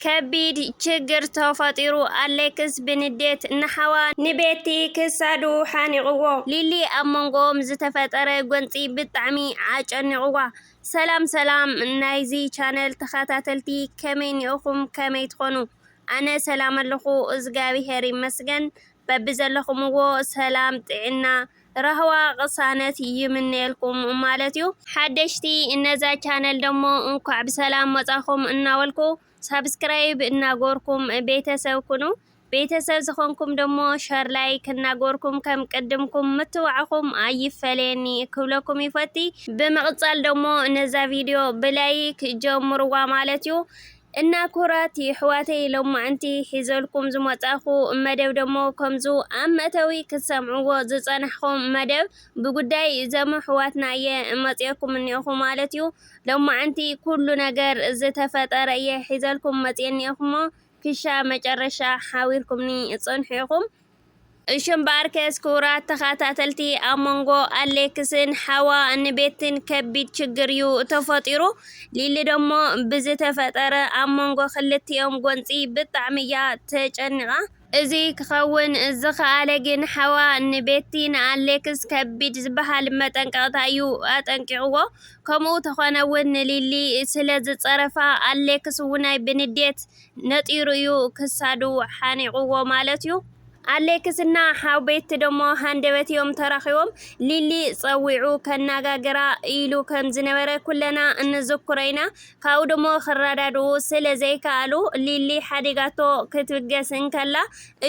ከቢድ ችግር ተፈጢሩ አሌክስ ብንዴት ንሓዋ ንቤቲ ክሳዱ ሓኒቕዎ ሊሊ ኣብ መንጎኦም ዝተፈጠረ ጎንፂ ብጣዕሚ ዓጨኒቕዋ። ሰላም ናይዚ ቻነል ተኸታተልቲ ከመይ ኒኢኹም ከመይ ትኾኑ? ኣነ ሰላም ኣለኹ እግዚአብሔር ይመስገን። በብዘለኹምዎ ሰላም ጥዕና ረህዋ ቅሳነት ይምነየልኩም ማለት እዩ። ሓደሽቲ እነዛ ቻነል ደሞ እንኳዕ ብሰላም መጻኹም እናወልኩ ሰብስክራይብ እናጎርኩም ቤተሰብ ኩኑ። ቤተሰብ ዝኾንኩም ደሞ ሸር ላይክ እናጎርኩም ከም ቅድምኩም ምትዋዕኹም ኣይፈለየኒ ክብለኩም ይፈቲ። ብምቕጻል ደሞ ነዛ ቪድዮ ብላይክ ጀምርዋ ማለት እዩ። እና ኩራት ሕዋተይ ሎማዓንቲ ሒዘልኩም ዝመጻኹ መደብ ደሞ ከምዙ ኣብ መእተዊ ክትሰምዕዎ ዝጸናሕኹም መደብ ብጉዳይ ዘመ ሕዋትና እየ መጽአኩም እኒአኹ ማለት እዩ። ሎማዓንቲ ኩሉ ነገር ዝተፈጠረ እየ ሒዘልኩም መጽአ እኒአኹሞ ክሻ መጨረሻ ሓዊርኩምኒ ጽንሑ ኢኹም። እሽምባርከስ ኩራት ተኸታተልቲ ኣብ መንጎ ኣሌክስን ሓዋ ንቤትን ከቢድ ችግር እዩ ተፈጢሩ። ሊሊ ደሞ ብዝተፈጠረ ኣብ መንጎ ክልቲኦም ጎንፂ ብጣዕሚ እያ ተጨኒቓ። እዚ ክኸውን ዝኸኣለ ግን ሓዋ ንቤቲ ንኣሌክስ ከቢድ ዝበሃል መጠንቀቕታ እዩ ኣጠንቂቕዎ። ከምኡ ተኾነ እውን ንሊሊ ስለ ዝፀረፋ ኣሌክስ ውናይ ብንዴት ነጢሩ እዩ ክሳዱ ሓኒቕዎ ማለት እዩ። ኣሌክስና ሓውቤት ደሞ ሃንደበትዮም ተራኺቦም ሊሊ ፀዊዑ ከናጋግራ ኢሉ ከም ዝነበረ ኩለና እንዝክሮ ኢና። ካብኡ ደሞ ክረዳድኡ ስለ ዘይከኣሉ ሊሊ ሓዲጋቶ ክትብገስ እንከላ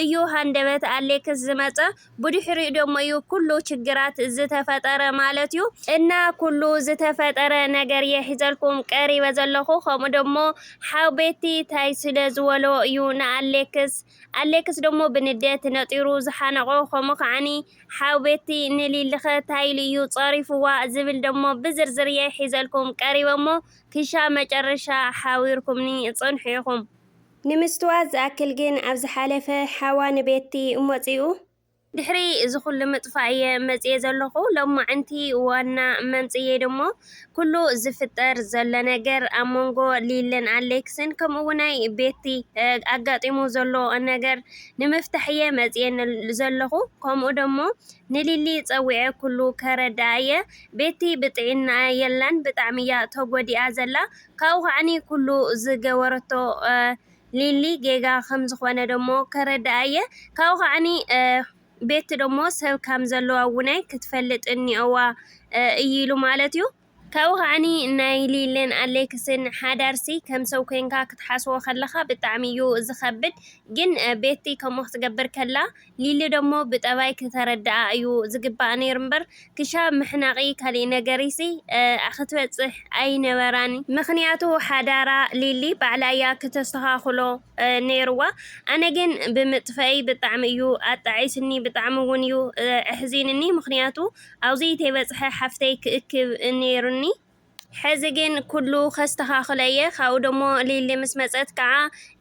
እዩ ሃንደበት ኣሌክስ ዝመፀ። ብድሕሪኡ ደሞ እዩ ኩሉ ችግራት ዝተፈጠረ ማለት እዩ። እና ኩሉ ዝተፈጠረ ነገር የሒዘልኩም ቀሪበ ዘለኹ። ከምኡ ደሞ ሓውቤቲ ታይ ስለ ዝበሎ እዩ ንኣሌክስ ኣሌክስ ደሞ ብንዴት ነጢሩ ዝሓነቆ። ከምኡ ከዓኒ ሓውቤቲ ንሊልኸ ታይሉ እዩ ፀሪፍዋ ዝብል ደሞ ብዝርዝር የሒዘልኩም ቀሪበሞ ክሻ መጨረሻ ሓዊርኩምኒ ጽንሑ ኢኹም። ንምስትዋት ዝኣክል ግን ኣብ ዝሓለፈ ሓዋ ንቤቲ መጺኡ ድሕሪ እዚ ኩሉ ምጥፋእ እየ መጽየ ዘለኹ። ሎማዓንቲ ዋና መምጽየ ደሞ ኩሉ ዝፍጠር ዘሎ ነገር ኣብ መንጎ ሊልን ኣሌክስን ከምኡ ውናይ ቤቲ ኣጋጢሙ ዘሎ ነገር ንምፍታሕ እየ መጽየ ዘለኹ። ከምኡ ደሞ ንሊሊ ፀዊዐ ኩሉ ከረዳእ እየ። ቤቲ ብጥዕና የላን ብጣዕሚ እያ ተጎዲኣ ዘላ። ካብኡ ከዓኒ ኩሉ ዝገበረቶ ሊሊ ጌጋ ከም ዝኾነ ደሞ ከረዳእ እየ። ካብኡ ከዓኒ ቤት ደሞ ሰብ ከም ዘለዋ ውናይ ክትፈልጥ እኒአዋ እይሉ ማለት እዩ። ካብኡ ከዓኒ ናይ ሊልን ኣሌክስን ሓዳርሲ ከም ሰብ ኮንካ ክትሓስቦ ከለኻ ብጣዕሚ እዩ ዝኸብድ። ግን ቤቲ ከምኡ ክትገብር ከላ ሊሊ ደሞ ብጠባይ ክተረድኣ እዩ ዝግባእ ነይሩ እምበር ክሻብ ምሕናቒ ካሊእ ነገሪሲ ክትበፅሕ ኣይነበራኒ። ምክንያቱ ሓዳራ ሊሊ ባዕላ እያ ክተስተኻኽሎ ነይርዋ። ኣነ ግን ብምጥፈይ ብጣዕሚ እዩ ኣጣዒስኒ ብጣዕሚ እውን እዩ ኣሕዚንኒ። ምክንያቱ ኣብዚ ተይበፅሐ ሓፍተይ ክእክብ ነይሩኒ። ሕዚ ግን ኩሉ ከስተኻኽለ እየ። ካብኡ ደሞ ሊሊ ምስ መፀት ከዓ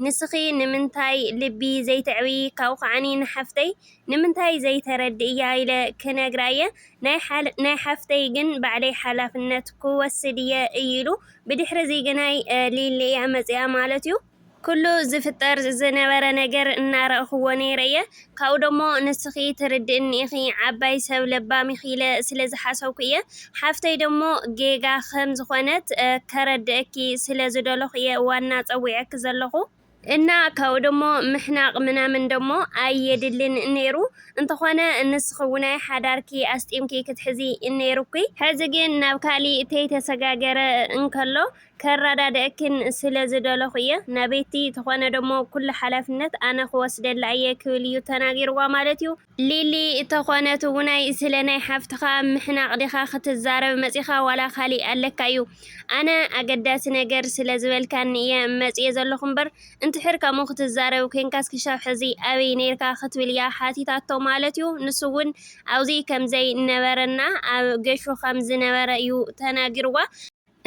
ንስኺ ንምንታይ ልቢ ዘይትዕቢ ካብኡ ከዓኒ ንሓፍተይ ንምንታይ ዘይተረድእ እያ ኢለ ክነግራ እየ። ናይ ሓፍተይ ግን ባዕለይ ሓላፍነት ክወስድ እየ ኢሉ ብድሕሪ እዚ ግናይ ሊሊ እያ መፅኣ ማለት እዩ። ኩሉ ዝፍጠር ዝነበረ ነገር እናረእኽዎ ነይረ እየ። ካብኡ ደሞ ንስኺ ትርድእኒ ኢኺ ዓባይ ሰብ ለባሚ ኢለ ስለ ዝሓሰብኩ እየ። ሓፍተይ ደሞ ጌጋ ከም ዝኾነት ከረድአኪ ስለ ዝደለኹ እየ ዋና ፀዊዐኪ ዘለኹ። እና ካብኡ ደሞ ምሕናቕ ምናምን ደሞ ኣየድልን ነይሩ። እንተኾነ ንስኺ ውናይ ሓዳርኪ ኣስጢምኪ ክትሕዚ ነይሩኪ። ሕዚ ግን ናብ ካሊእ ተይተሰጋገረ እንከሎ ከረዳድአክን ስለ ዝደለኹ እየ። ናቤቲ ተኾነ ደሞ ኩሉ ሓላፍነት ኣነ ክወስደላ እየ ክብል እዩ ተናጊርዋ ማለት እዩ። ሊሊ ተኾነት ውናይ ስለ ናይ ሓፍትኻ ምሕናቕ ዲኻ ክትዛረብ መጺኻ ዋላ ካሊእ ኣለካ እዩ። ኣነ ኣገዳሲ ነገር ስለ ዝበልካኒ እየ መጽየ ዘለኹ እምበር እንትሕር ከምኡ ክትዛረብ ኮንካስ ክሻብ ሕዚ ኣበይ ነርካ ክትብል እያ ሓቲታቶ ማለት እዩ። ንሱ እውን ኣብዚ ከምዘይ ነበረና ኣብ ገሹ ከም ዝነበረ እዩ ተናጊርዋ።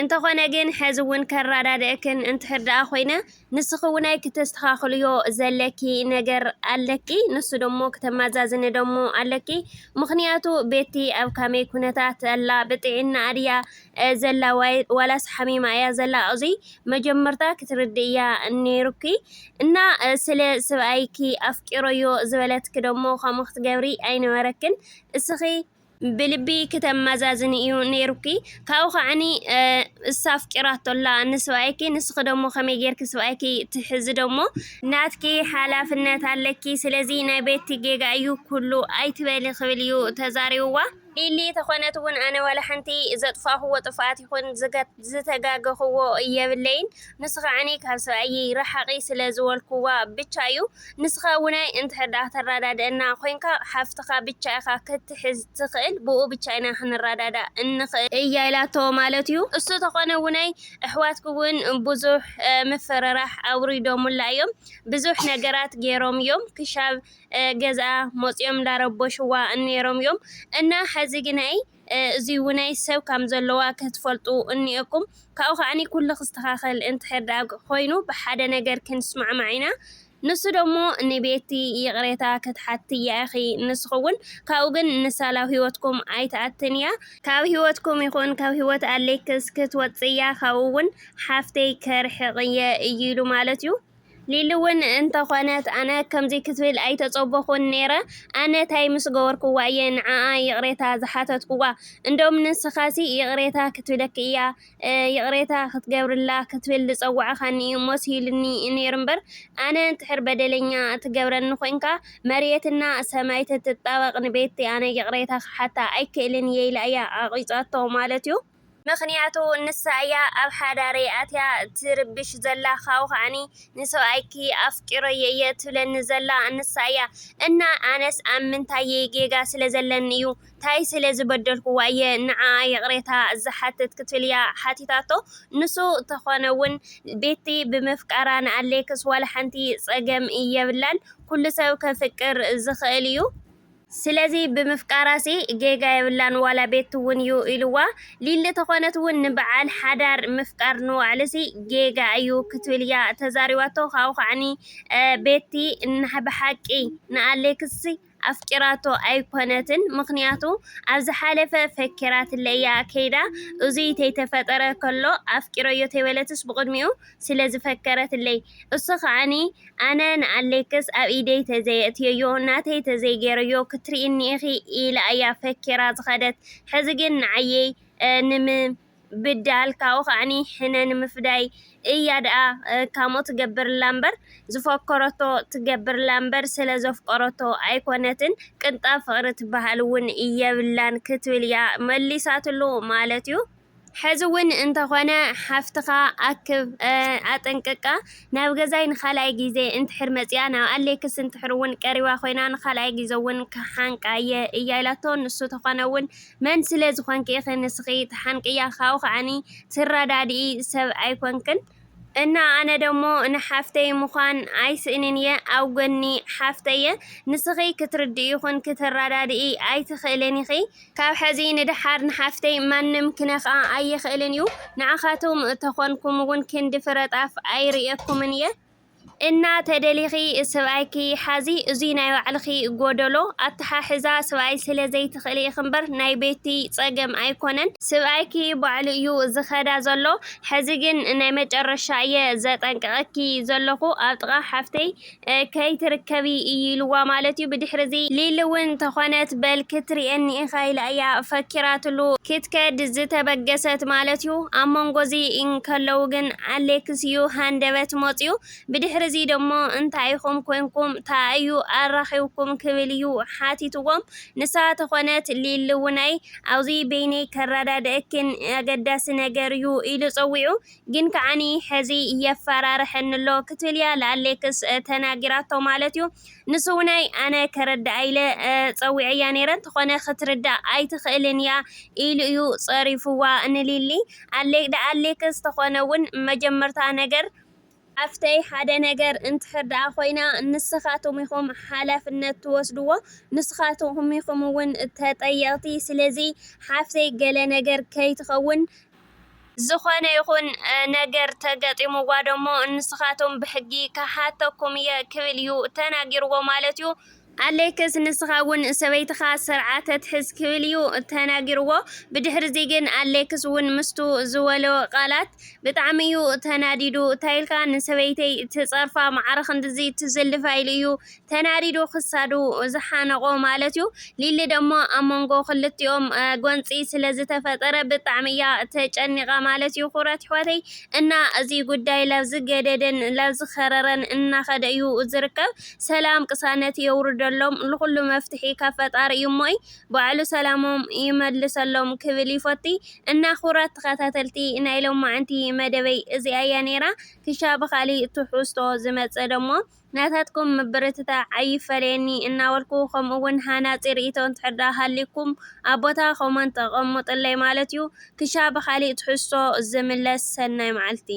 እንተኾነ ግን ሕዚ እውን ከራዳድአክን እንትሕርዳኣ ኮይነ ንስኺ ውናይ ክተስተኻኽልዮ ዘለኪ ነገር ኣለኪ ንሱ ደሞ ክተማዛዝኒ ደሞ ኣለኪ ምኽንያቱ ቤቲ ኣብ ካመይ ኩነታት ዘላ ብጥዕና ድያ ዘላ ዋላስ ሓሚማ እያ ዘላ እዙይ መጀመርታ ክትርድእያ ነይሩኪ እና ስለ ሰብኣይኪ ኣፍቂሮዮ ዝበለትክ ደሞ ከምኡ ክትገብሪ ኣይነበረክን እስኺ ብልቢ ክተማዛዝኒ እዩ ነይሩኪ ካብኡ ከዓኒ እሳ ኣፍቂራቶላ ንሰብኣይኪ ንስኺ ደሞ ከመይ ጌርኪ ሰብኣይኪ ትሕዚ ደሞ ናትኪ ሓላፍነት ኣለኪ ስለዚ ናይ ቤቲ ጌጋ እዩ ኩሉ ኣይትበሊ ክብል እዩ ተዛሪብዋ ሊሊ ተኾነት እውን ኣነ ዋላ ሓንቲ ዘጥፋኽዎ ጥፍኣት ይኹን ዝተጋገኽዎ የብለይን ንስኻ ዓኒ ካብ ሰብኣይ ረሓቒ ስለ ዝበልክዋ ብቻ እዩ ንስኻ ውናይ እንትሕዳ ተራዳድአና ኮይንካ ሓፍትኻ ብቻ ኢኻ ክትሕዝ ትኽእል ብኡ ብቻ ኢና ክንራዳዳ እንኽእል እያ ኢላቶ ማለት እዩ እሱ ተኾነ ውናይ ኣሕዋትክ እውን ብዙሕ ምፍርራሕ ኣውሪዶሙላ እዮም ብዙሕ ነገራት ገይሮም እዮም ክሻብ ገዛ መፂኦም እንዳረበሽዋ ነይሮም እዮም እና ሕዚ ግናይ እዚ ውናይ ሰብ ከም ዘለዋ ክትፈልጡ እኒአኩም ካብኡ ከዓኒ ኩሉ ክስተኻኸል እንትሕዳ ኮይኑ ብሓደ ነገር ክንስማዕማዕ ኢና ንሱ ደሞ ንቤቲ ይቕሬታ ክትሓቲ እያ እኺ ንስኸውን ካብኡ ግን ንሳላው ሂወትኩም ኣይተኣትን እያ ካብ ሂወትኩም ይኹን ካብ ሂወት ኣሌክስ ክትወፅእ እያ ካብኡ እውን ሓፍተይ ከርሕቕየ እዩ ኢሉ ማለት እዩ ሊሊ እውን እንተኾነት ኣነ ከምዚ ክትብል ኣይተፀበኹን ነይረ ኣነ ታይ ምስ ገበርክዋ እየ ንዓኣ ይቕሬታ ዝሓተትክዋ እንደውም ንስኻሲ ይቕሬታ ክትብለክ እያ ይቕሬታ ክትገብርላ ክትብል ዝፀዋዕኻኒ መሲሉኒ ነይሩ እምበር ኣነ እንድሕር በደለኛ ትገብረኒ ኮይንካ መሬትና ሰማይ ትጣበቕ ንቤቲ ኣነ ይቕሬታ ክሓታ ኣይክእልን እየ ኢላ እያ ኣቒፃቶ ማለት እዩ ምክንያቱ ንሳ እያ ኣብ ሓዳሪ ኣትያ ትርብሽ ዘላ ካብኡ ከዓኒ ንሰብኣይኪ ኣፍቂሮየ እየ ትብለኒ ዘላ ንሳ እያ እና ኣነስ ኣብ ምንታይ ጌጋ ስለ ዘለኒ እዩ ታይ ስለ ዝበደልክዋ እየ ንዓኣ ይቕሬታ ዝሓትት ክትብል እያ ሓቲታቶ ንሱ ተኾነ እውን ቤቲ ብምፍቃራ ንኣሌክስ ዋላ ሓንቲ ፀገም እየብላን ኩሉ ሰብ ከፍቅር ዝኽእል እዩ ስለዚ ብምፍቃራሲ ጌጋ የብላን ዋላ ቤት እውን እዩ ኢልዋ ሊሊ ተኾነት እውን ንበዓል ሓዳር ምፍቃር ንዋዕልሲ ጌጋ እዩ ክትብል እያ ተዛሪባቶ ካብኡ ከዓኒ ቤቲ ብሓቂ ንኣሌክስ ኣፍቂራቶ ኣይኮነትን ምክንያቱ ኣብ ዝሓለፈ ፈኪራት ለያ ከይዳ እዙይ ተይተፈጠረ ከሎ ኣፍቂሮዮ ተይበለትስ ብቅድሚኡ ስለ ዝፈከረት ለይ እሱ ከዓኒ ኣነ ንኣሌክስ ኣብ ኢደይ ተዘየእትዮ ናተይ ተዘይገይረዮ ክትርእኒ ኢኺ ኢላ እያ ፈኪራ ዝኸደት ሕዚ ግን ንዓየይ ብዳል ካብኡ ከዓኒ ሕነ ንምፍዳይ እያ ደኣ ካሞ ትገብርላ እምበር ዝፈከረቶ ትገብርላ እምበር ስለ ዘፍቀረቶ ኣይኮነትን ቅንጣብ ፍቅሪ ትበሃል እውን እየብላን ክትብል እያ መሊሳትሉ ማለት እዩ ሕዚ እውን እንተኾነ ሓፍትኻ ኣክብ ኣጠንቅቃ ናብ ገዛይ ንኻልኣይ ግዜ እንትሕር መፅያ ናብ ኣሌክስ እንትሕር እውን ቀሪባ ኮይና ንኻልኣይ ግዜ እውን ክሓንቃየ እያ ኢላቶ ንሱ ተኾነ እውን መን ስለ ዝኾንኪ ኢኺ ንስኺ ትሓንቅያ ካብኡ ከዓኒ ትረዳድኢ ሰብ ኣይኮንክን እና ኣነ ደሞ ንሓፍተይ ምዃን ኣይስእንን እየ ኣብ ጎኒ ሓፍተየ ንስኺ ክትርድኢ ይኹን ክትረዳድኢ ኣይትኽእልን ኢኺ ካብ ሕዚ ንድሓር ንሓፍተይ ማንም ክነኽኣ ኣይኽእልን እዩ ንዓኻቶም ተኾንኩም እውን ክንዲ ፍረጣፍ ኣይርአኩምን እየ እና ተደሊኺ ሰብኣይኪ ሓዚ እዙይ ናይ ባዕልኺ ጎደሎ ኣተሓሕዛ ሰብኣይ ስለ ዘይትኽእል ኢኺ እምበር ናይ ቤቲ ፀገም ኣይኮነን ሰብኣይኪ ባዕሉ እዩ ዝኸዳ ዘሎ ሕዚ ግን ናይ መጨረሻ እየ ዘጠንቅቐኪ ዘለኹ ኣብ ጥቓ ሓፍተይ ከይትርከቢ ኢልዋ ማለት እዩ ብድሕሪ እዚ ሊሊ እውን ተኾነት በል ክትሪአኒ ኢኻ ኢላ እያ ፈኪራትሉ ክትከድ ዝተበገሰት ማለት እዩ ኣብ መንጎዚ እንከለዉ ግን ኣሌክስ እዩ ሃንደበት መፅዩ ብድሕሪ እዚ ደሞ እንታይ ኢኹም ኮንኩም ታዩ ኣራኺብኩም ክብል እዩ ሓቲትዎም ንሳ ተኾነት ሊሊ ውናይ ኣብዚ በይነይ ከረዳድአክን ኣገዳሲ ነገር እዩ ኢሉ ፀዊዑ ግን ከዓኒ ሕዚ የፈራርሐኒ ኣሎ ክትብል እያ ለኣሌክስ ተናጊራቶ ማለት እዩ ንሱ ውናይ ኣነ ከረዳእ ኢለ ፀዊዐያ ነይረ ተኾነ ክትርዳእ ኣይትኽእልን እያ ኢሉ እዩ ፀሪፍዋ ንሊሊ ኣሌክስ ተኾነ እውን መጀመርታ ነገር ኣፍተይ ሓደ ነገር እንትሕር ደኣ ኮይና ንስኻቶም ኢኹም ሓላፍነት ትወስድዎ ንስኻቶም ኢኹም እውን ተጠየቕቲ ስለዚ ሓፍተይ ገለ ነገር ከይትኸውን ዝኾነ ይኹን ነገር ተገጢምዋ ደሞ ንስኻቶም ብሕጊ ካሓተኩም እየ ክብል እዩ ተናጊርዎ ማለት እዩ። ኣለይክስ ንስኻ እውን ሰበይትኻ ስርዓተ ትሕዝ ክብል እዩ ተናጊርዎ። ብድሕሪ እዚ ግን ኣለይክስ እውን ምስቱ ዝበሎ ቃላት ብጣዕሚ እዩ ተናዲዱ። እንታይ ኢልካ ንሰበይተይ ትፀርፋ ማዕረ ክንድዚ ትዝልፋ ኢሉ እዩ ተናዲዱ ክሳዱ ዝሓነቆ ማለት እዩ። ሊሊ ደሞ ኣብ መንጎ ክልቲኦም ጎንፂ ስለ ዝተፈጠረ ብጣዕሚ እያ ተጨኒቃ ማለት እዩ። ኩራት ኣሕዋተይ እና እዚ ጉዳይ ላብ ዝገደደን ላብ ዝኸረረን እናኸደ እዩ ዝርከብ። ሰላም ቅሳነት የውርደሎም ንኩሉ መፍትሒ ካብ ፈጣሪ እዩ እሞይ ባዕሉ ሰላሞም ይመልሰሎም ክብል ይፈቲ። እና ኩራት ተኸታተልቲ ናይ ሎማዓንቲ መደበይ እዚኣ እያ ነይራ። ክሻ ብኻሊእ ትሕዝቶ ዝመፀ ደሞ ናታትኩም ምብርትታዕ ኣይፈለየኒ እናበልኩ ከምኡ እውን ሃናፂ ርእቶ እንድሕር ዳ ሃሊኩም ኣብ ቦታ ኮመንት ተቐምጡለይ ማለት እዩ። ክሻ ብኻሊእ ትሕዝቶ ዝምለስ ሰናይ መዓልቲ